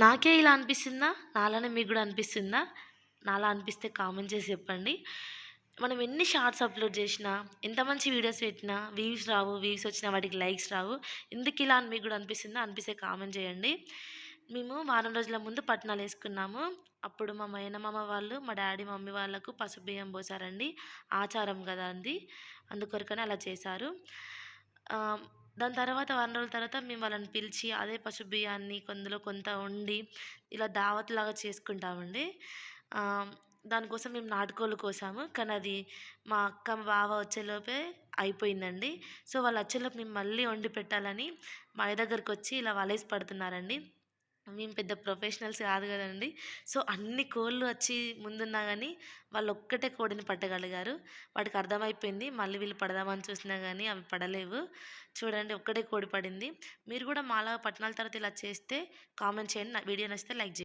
నాకే ఇలా అనిపిస్తుందా? నాలానే మీకు గూడా అనిపిస్తుందా? నాలా అనిపిస్తే కామెంట్ చేసి చెప్పండి. మనం ఎన్ని షార్ట్స్ అప్‌లోడ్ చేసినా, ఎంత మంచి వీడియోస్ పెట్టినా వ్యూస్ రావు. వ్యూస్ వచ్చినా వాటికి లైక్స్ రావు. ఎందుకిలా అని మీకు గూడా అనిపిస్తుందా? అనిపిస్తే కామెంట్ చేయండి. మేము వారం రోజుల ముందు పట్నాలేసుకున్నాము. అప్పుడు మా మేనమామ వాళ్ళు, మా డ్యాడీ, మమ్మీ వాళ్ళకు పసుపు బియ్యం పోసారండి. ఆచారం గదా అండి. అందుకొరకనే అలా చేశారు. ఆహ్, దాని తర్వాత వారం రోజుల తర్వాత మేము వాళ్ళని పిలిచి అదే పసుపు బియ్యాన్ని అందులో కొంత వండి ఇలా దావత్‌లాగా చేసుకుంటామండి. ఆహ్, దానికోసం మేము నాటుకోళ్ళు కోసాము. కానీ అది మా అక్క, మా బావ వచ్చేలోపే అయిపోయిందండి. సో, వాళ్ళొచ్చేలోపు మేము మళ్ళీ వండి పెట్టాలని మా అయ్య దగ్గరకొచ్చి ఇలా వలేసి పడుతున్నారండి. మేము పెద్ద ప్రొఫెషనల్స్ కాదు గదండీ. సో, అన్ని కోళ్ళు వచ్చి ముందున్నా గానీ, వాళ్ళొక్కటే కోడిని పట్టగలిగారు. వాటికి అర్థమైపోయింది. మళ్ళీ వీళ్ళు పడదామని చూసినా గానీ అవి పడలేవు. చూడండి ఒక్కటే కోడి పడింది. మీరు గూడా మాలాగా పట్టణాల తర్వాత ఇలా చేస్తే కామెంట్ చేయండి. నా వీడియో నచ్చితే లైక్ జేయండి.